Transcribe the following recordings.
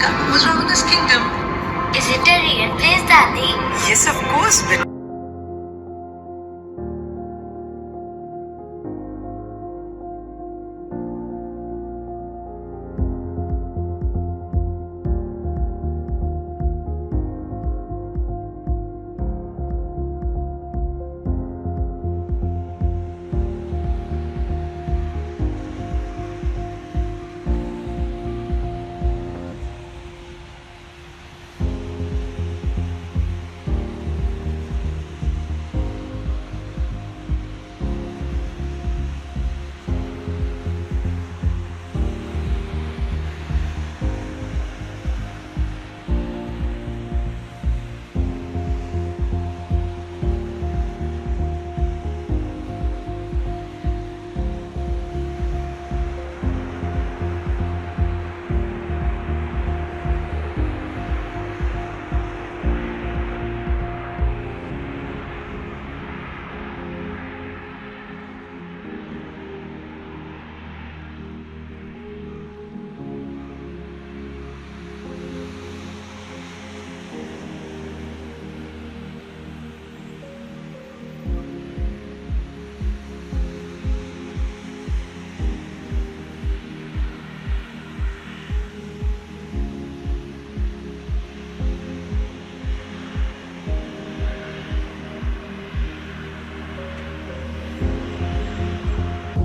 What's wrong with this kingdom? Is it a real place, Daddy? Yes, of course, but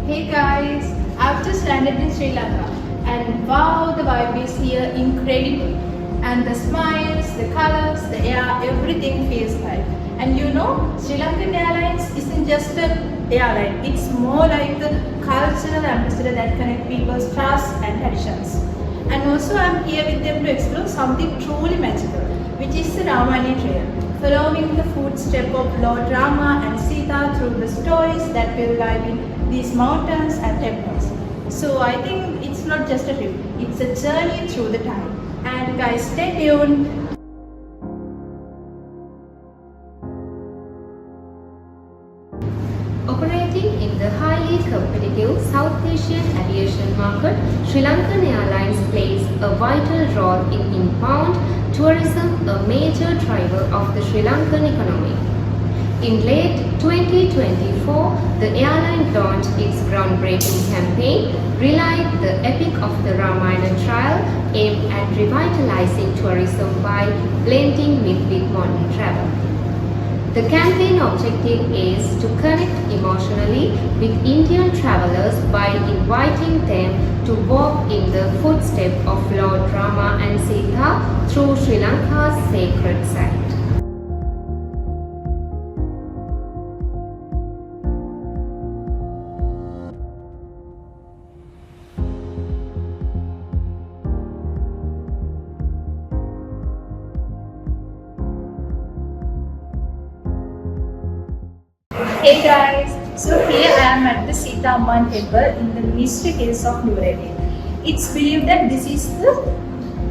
Hey guys, I've just landed in Sri Lanka and wow, the vibe is here incredible. And the smiles, the colors, the air, everything feels right. And you know, Sri Lankan Airlines isn't just an airline, it's more like the cultural ambassador that connects people's trust and traditions. And also I'm here with them to explore something truly magical, which is the Ramayana trail. Following the footsteps of Lord Rama and Sita through the stories that will guide in these mountains and temples. So I think it's not just a trip, it's a journey through the time. And guys, stay tuned. Operating in the highly competitive South Asian aviation market, Sri Lankan Airlines plays a vital role in inbound tourism, a major driver of the Sri Lankan economy. In late 2024, the airline launched its groundbreaking campaign, Relight the Epic of the Ramayana Trail, aimed at revitalizing tourism by blending myth with modern travel. The campaign objective is to connect emotionally with Indian travelers by inviting them to walk in the footsteps of Lord Rama and Sita through Sri Lanka's sacred site. Hey guys, so here I am at the Sita Amman temple in the mystery hills of New Delhi. It's believed that this is the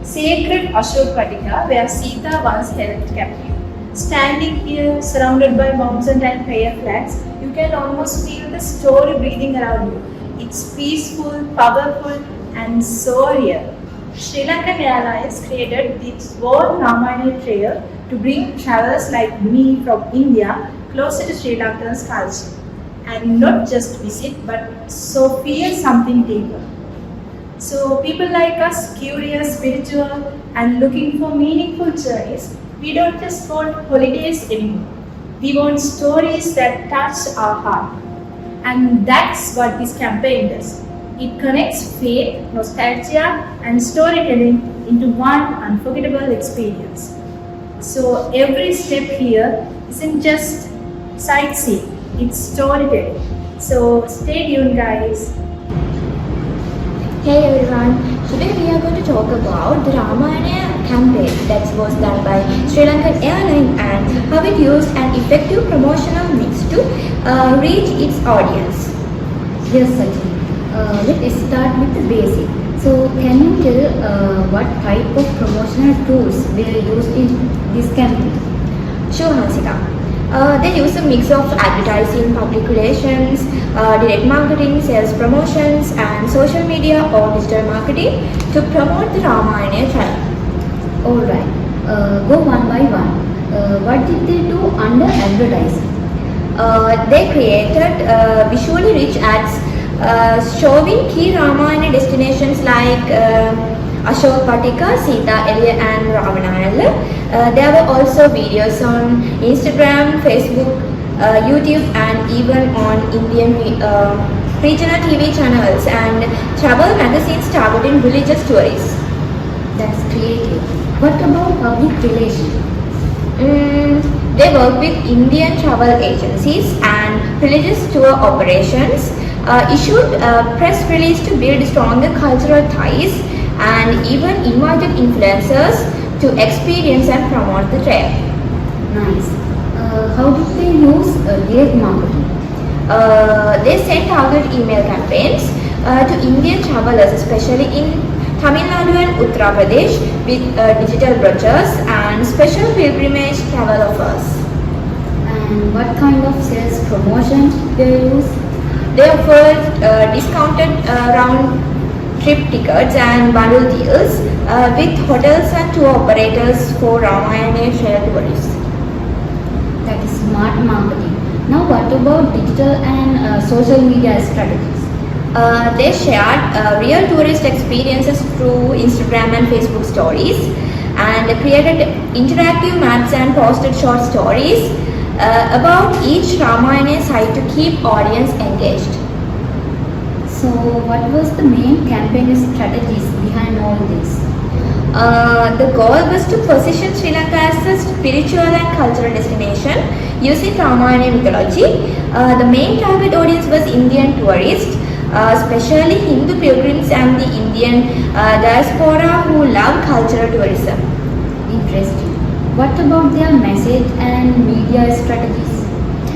sacred Ashok Vatika where Sita once held captive. Standing here, surrounded by mountains and prayer flags, you can almost feel the story breathing around you. It's peaceful, powerful, and so real. Sri Lankan Airlines created this World Ramayana Trail to bring travelers like me from India closer to Sri Lankan's culture. And not just visit, but so feel something deeper. So people like us, curious, spiritual, and looking for meaningful journeys, we don't just want holidays anymore. We want stories that touch our heart. And that's what this campaign does. It connects faith, nostalgia, and storytelling into one unforgettable experience. So every step here isn't just sightseeing, it's storytelling. So stay tuned guys. Hey everyone, today we are going to talk about the Ramayana campaign that was done by Sri Lankan Airlines and how it used an effective promotional mix to reach its audience. Yes, Sachin. Let's start with the basic. So, can you tell what type of promotional tools were used in this campaign? Sure, Hansika. They use a mix of advertising, public relations, direct marketing, sales promotions, and social media or digital marketing to promote the Ramayana trail. Alright, go one by one. What did they do under advertising? They created visually rich ads showing key Ramayana destinations like Ashok Patika, Sita, Elia and Ramayana. There were also videos on Instagram, Facebook, YouTube and even on Indian regional TV channels and travel magazines targeting religious tourists. That's creative. What about public relations? They work with Indian travel agencies and religious tour operations, issued a press release to build stronger cultural ties, and even invited influencers to experience and promote the trip. Nice. How did they use direct marketing? They sent target email campaigns to Indian travelers, especially in Tamil Nadu and Uttar Pradesh, with digital brochures and special pilgrimage travel offers. And what kind of sales promotion did they use? They offered discounted round trip tickets and bundle deals with hotels and tour operators for Ramayana trail tourists. That is smart marketing. Now what about digital and social media strategies? They shared real tourist experiences through Instagram and Facebook stories and created interactive maps and posted short stories about each Ramayana site to keep audience engaged. So what was the main campaign strategies behind all this? The goal was to position Sri Lanka as a spiritual and cultural destination using Ramayana mythology. The main target audience was Indian tourists, especially Hindu pilgrims and the Indian diaspora who love cultural tourism. Interesting. What about their message and media strategies?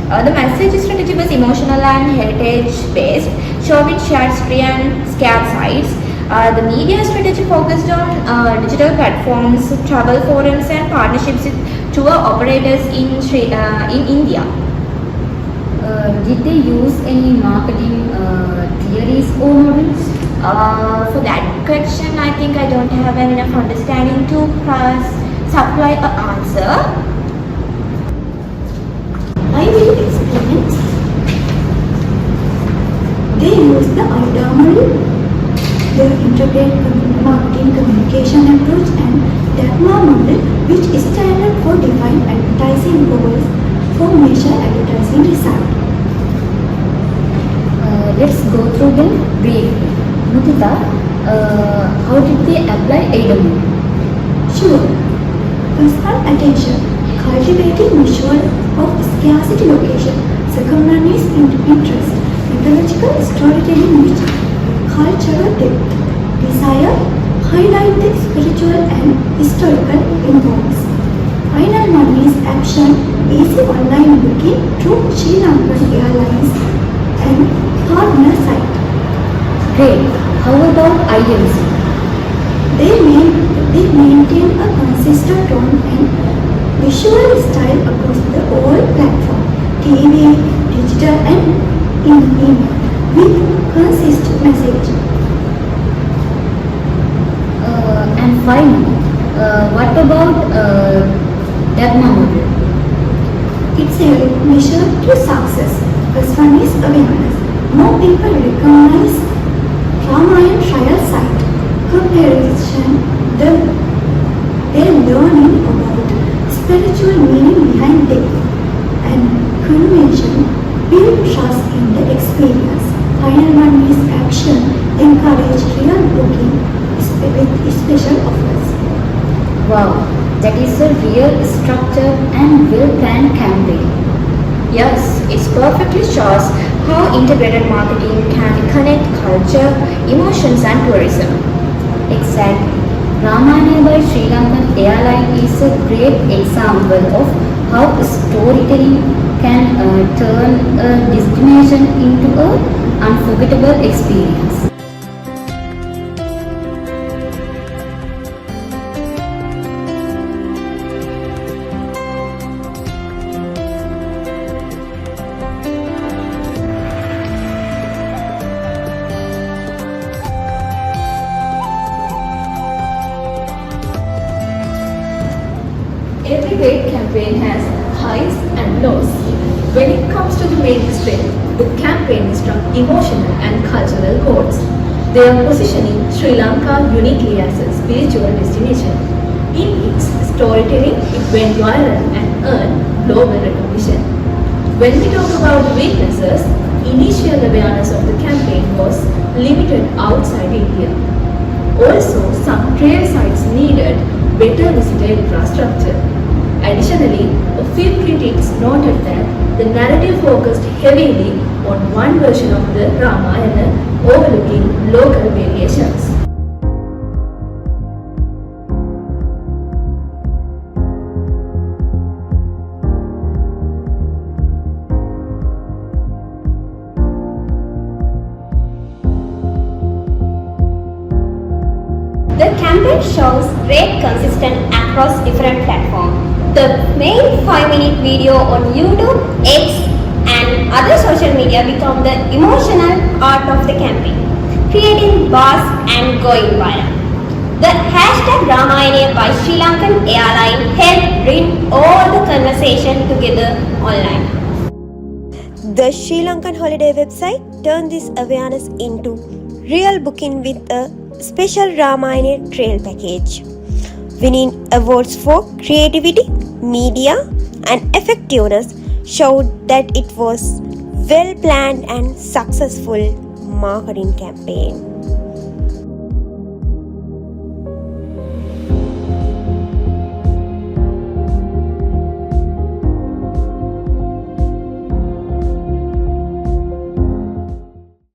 The message strategy was emotional and heritage based, showing shared history and scared sites. The media strategy focused on digital platforms, travel forums and partnerships with tour operators in India. Did they use any marketing theories or models? For that question, I think I don't have enough understanding to supply an answer. I will explain. They use the Idamari, their integrated marketing communication approach and Dharma model, which is standard for defined advertising goals for measure advertising result. Let's go through them briefly. Mudita, how did they apply AWM? Sure. First one, attention. Cultivating visual of scarcity location. Second one is interest. Mythological storytelling which cultural depth. Desire. Highlight the spiritual and historical involves. Final one is action. Easy online booking through Sri Lankan Airlines and partner site. Great. How about IMC? They maintain a consistent tone and visual style across the whole platform, TV, digital and email, with consistent message. And finally, what about Dharma model? It's a measure to success. First one is awareness. More people recognize Ramayana trial site. Comparison, they're learning about spiritual meaning behind it. And convention, build trust in the experience. Final one is action, encourage real booking with special offers. Wow, that is a real structured and well-planned campaign. Yes, it perfectly shows how integrated marketing can connect culture, emotions and tourism. Exactly. Ramayana by Sri Lankan Airline is a great example of how storytelling can turn a destination into an unforgettable experience. campaign has highs and lows. When it comes to the mainstream, the campaign is struck emotional and cultural chords. They are positioning Sri Lanka uniquely as a spiritual destination. In its storytelling, it went viral and earned global recognition. When we talk about the weaknesses, initial awareness of the campaign was limited outside India. Also, some trail sites needed better visitor infrastructure. Additionally, a few critics noted that the narrative focused heavily on one version of the Ramayana, overlooking local variations. The campaign shows great consistency across different platforms. The main 5-minute video on YouTube, X and other social media become the emotional art of the campaign, creating buzz and going viral. The hashtag Ramayana by Sri Lankan Airline helped bring all the conversation together online. The Sri Lankan holiday website turned this awareness into real booking with a special Ramayana trail package, winning awards for creativity, media, and effectiveness showed that it was well planned and successful marketing campaign.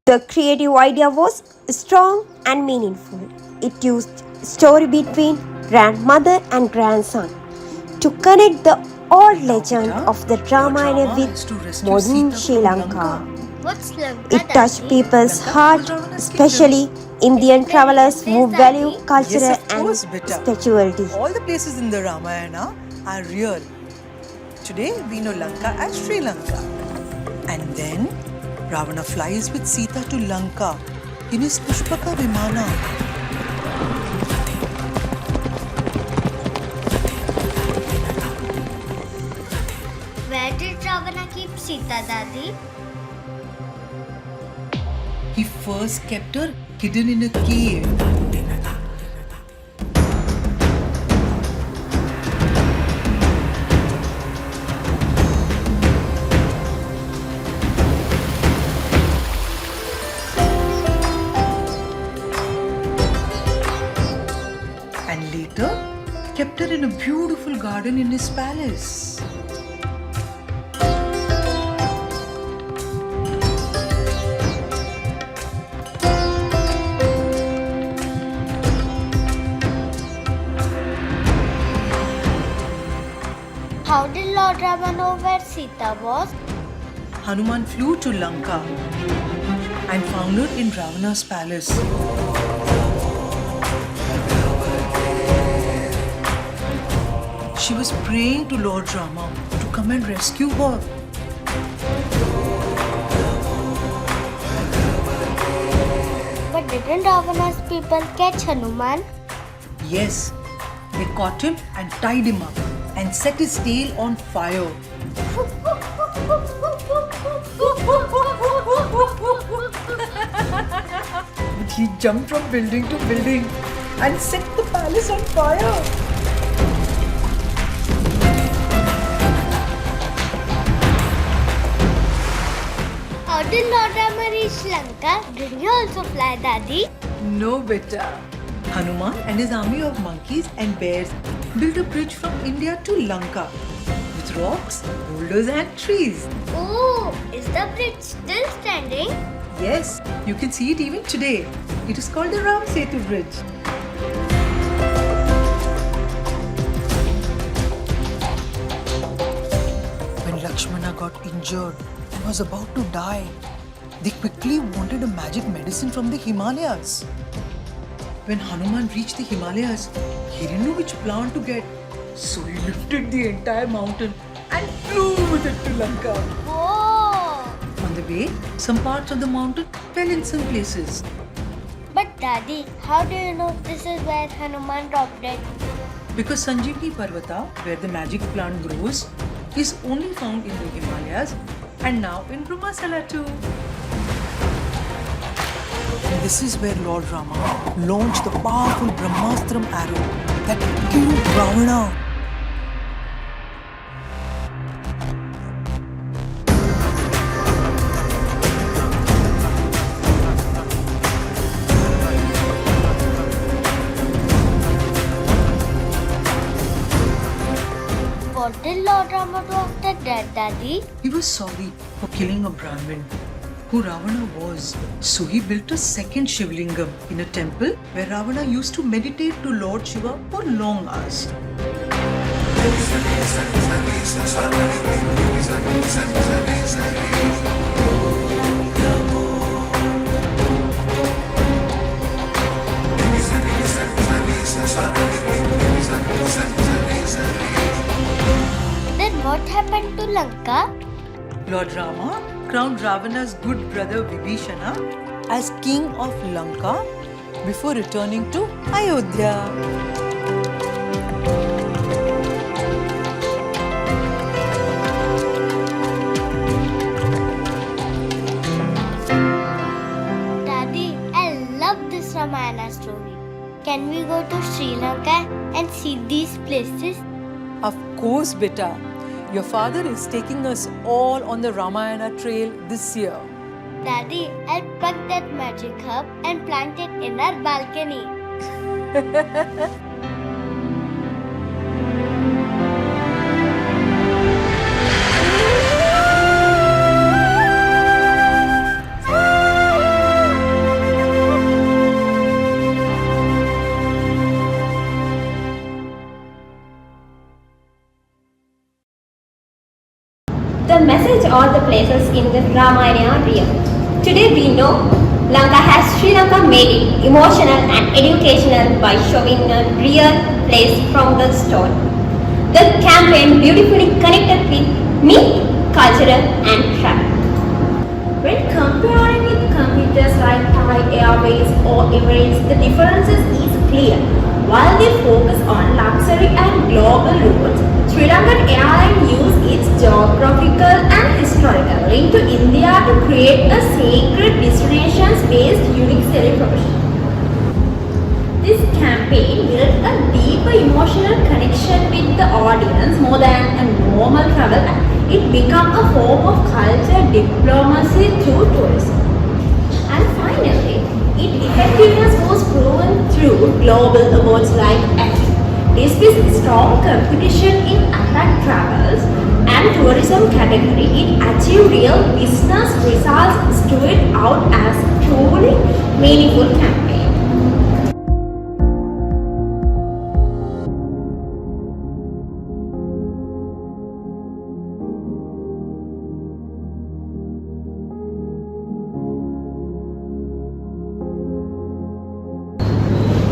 The creative idea was strong and meaningful. It used story between grandmother and grandson to connect the old legend of the Ramayana with modern Sri Lanka. What's Lanka? It touched people's heart, especially Indian travelers who value culture Yes, of and course, beta. spirituality. All the places in the Ramayana are real. Today we know Lanka as Sri Lanka. And then Ravana flies with Sita to Lanka in his Pushpaka Vimana. Where did Ravana keep Sita, Dadi? He first kept her hidden in a cave. And later kept her in a beautiful garden in his palace. How did Lord Rama know where Sita was? Hanuman flew to Lanka and found her in Ravana's palace. She was praying to Lord Rama to come and rescue her. But didn't Ravana's people catch Hanuman? Yes, they caught him and tied him up and set his tail on fire. But he jumped from building to building and set the palace on fire. How did Lord Rama reach Lanka? Did he also fly, Daddy? No, beta. Hanuman and his army of monkeys and bears built a bridge from India to Lanka with rocks, boulders and trees. Oh, is the bridge still standing? Yes, you can see it even today. It is called the Ram Setu Bridge. When Lakshmana got injured and was about to die, they quickly wanted a magic medicine from the Himalayas. When Hanuman reached the Himalayas, he didn't know which plant to get. So he lifted the entire mountain and flew with it to Lanka. Whoa! On the way, some parts of the mountain fell in some places. But Daddy, how do you know this is where Hanuman dropped it? Because Sanjeevani Parvata, where the magic plant grows, is only found in the Himalayas and now in Brahmasala too. This is where Lord Rama launched the powerful Brahmastram arrow that killed Ravana. What did Lord Rama do after that, Daddy? He was sorry for killing a Brahmin who Ravana was. So he built a second Shivlingam in a temple where Ravana used to meditate to Lord Shiva for long hours. Then what happened to Lanka? Lord Rama crowned Ravana's good brother Vibhishana as king of Lanka before returning to Ayodhya. Daddy, I love this Ramayana story. Can we go to Sri Lanka and see these places? Of course, beta. Your father is taking us all on the Ramayana trail this year. Daddy, I'll pluck that magic herb and plant it in our balcony. The message or the places in the Ramayana are real. Today we know Lanka has Sri Lanka made it emotional and educational by showing a real place from the story. The campaign beautifully connected with myth, culture and travel. When comparing with competitors like Thai Airways or Emirates, the differences is clear. While they focus on luxury and global routes, Sri Lankan Airlines used its geographical and historical link to India to create a sacred destinations-based unique celebration. This campaign built a deeper emotional connection with the audience more than a normal travel act. It became a form of culture diplomacy through tourism. And finally, its effectiveness was proven through global awards like Emmy. Despite strong competition in attract travels and tourism category, it achieved real business results, stood out as a truly meaningful campaign.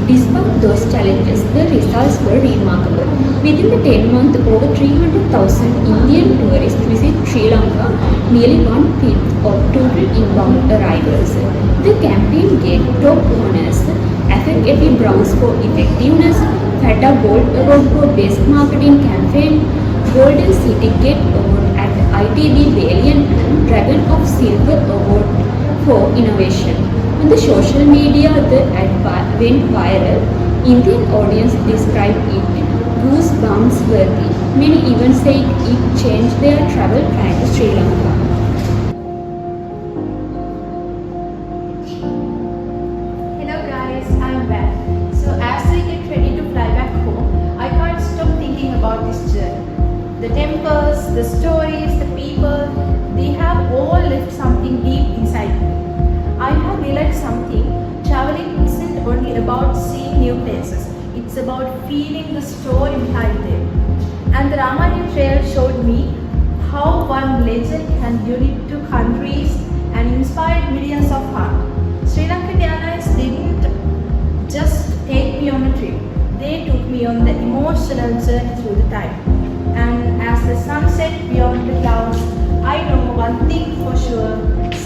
Despite those challenges, the results were remarkable. Within the 10 months, over 300,000 Indian tourists visit Sri Lanka, nearly 1/5 of total inbound arrivals. The campaign gave top honors, FFA Bronze for effectiveness, FATA Gold Award for Best Marketing Campaign, Golden City Gate Award at ITB Valiant, and Dragon of Silver Award for innovation. On the social media, the ad went viral. Indian audience described it goosebumps worthy. Many even said it changed their travel plan to Sri Lanka. Hello guys, I'm back. So as we get ready to fly back home, I can't stop thinking about this journey. The temples, the stories, the people, they have all left something deep inside me. I have realized something. Traveling isn't only about seeing new places. It's about feeling the story behind them. And the Ramayana trail showed me how one legend can unite two countries and inspire millions of hearts. Sri Lankan Airlines didn't just take me on a trip. They took me on the emotional journey through the time. And as the sun set beyond the clouds, I know one thing for sure.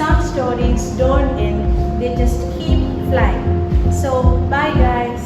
Some stories don't end, they just keep flying. So, bye guys.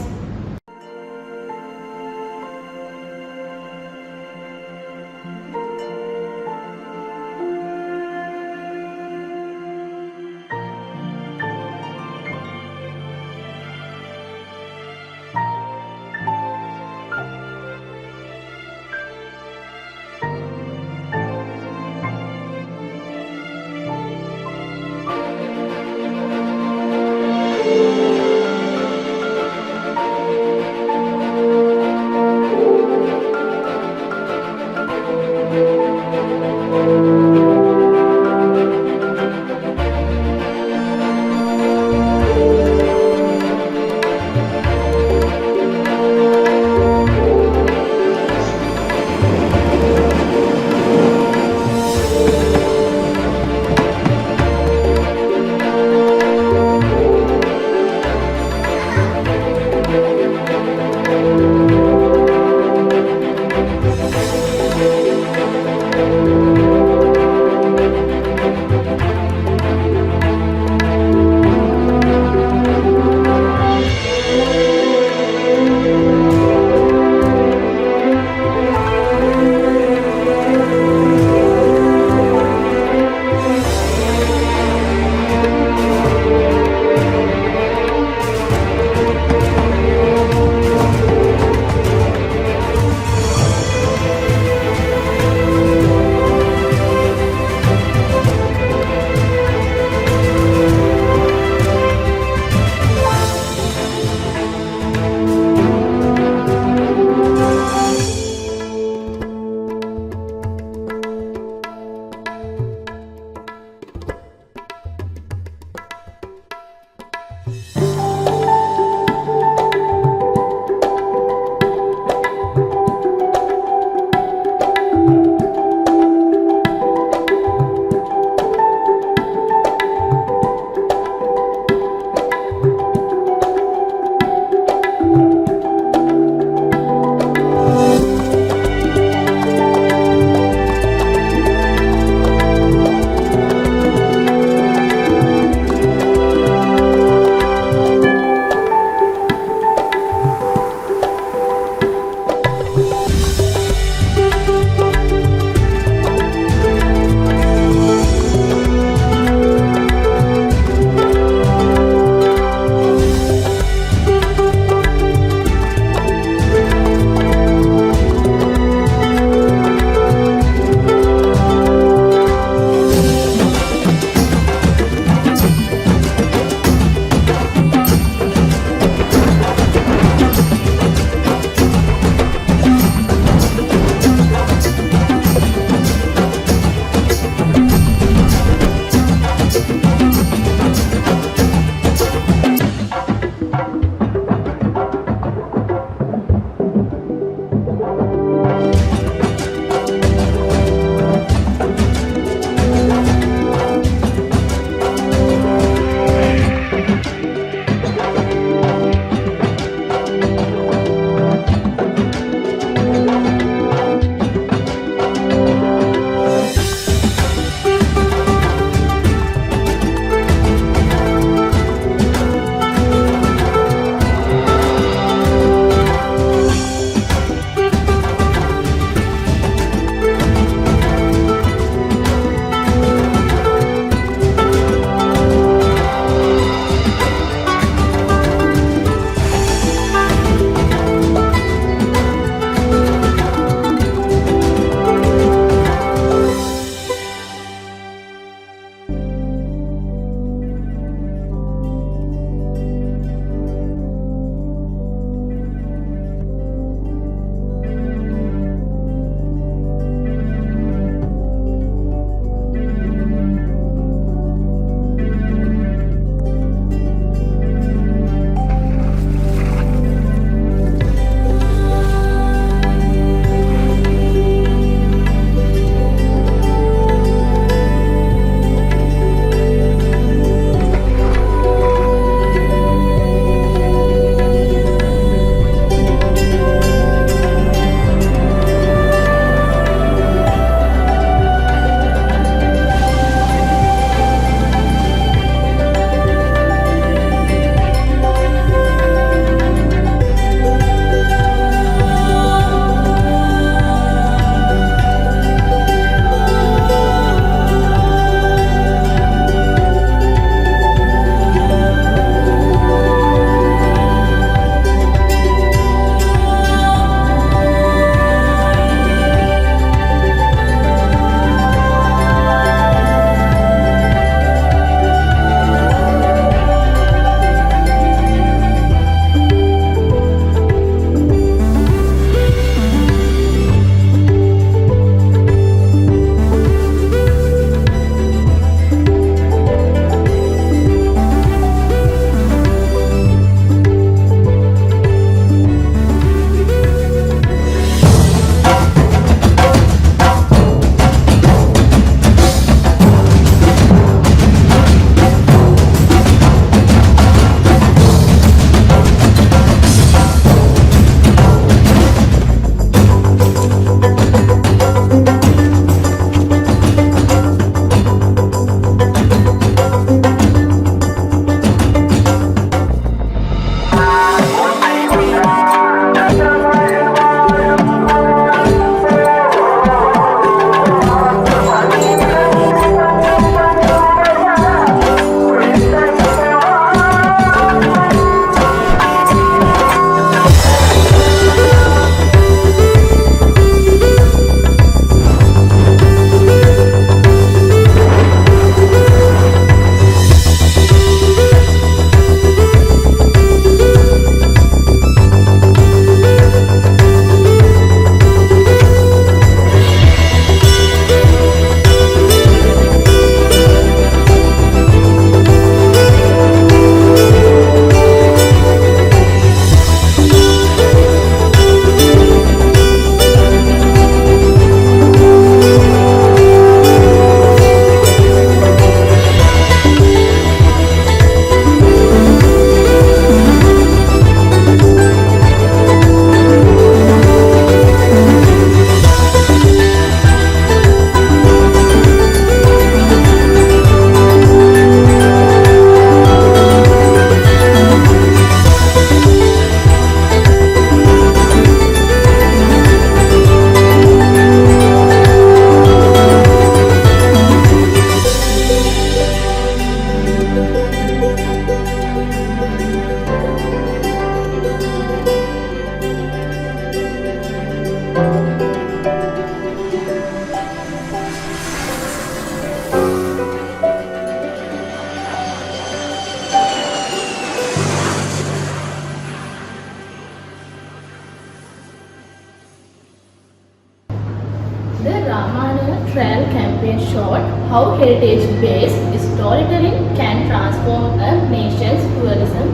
how heritage-based storytelling can transform a nation's tourism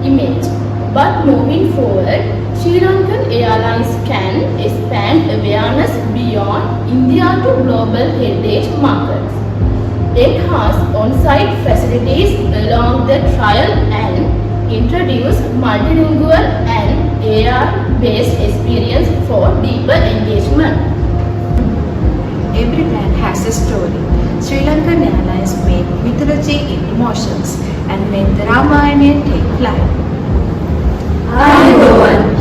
image. But moving forward, Sri Lankan Airlines can expand awareness beyond India to global heritage markets, enhance on-site facilities along the trail and introduce multilingual and AR-based experience for deeper engagement. Every brand has a story. Sri Lankan Airlines made mythology into motions and made the Ramayana take flight. Hi everyone,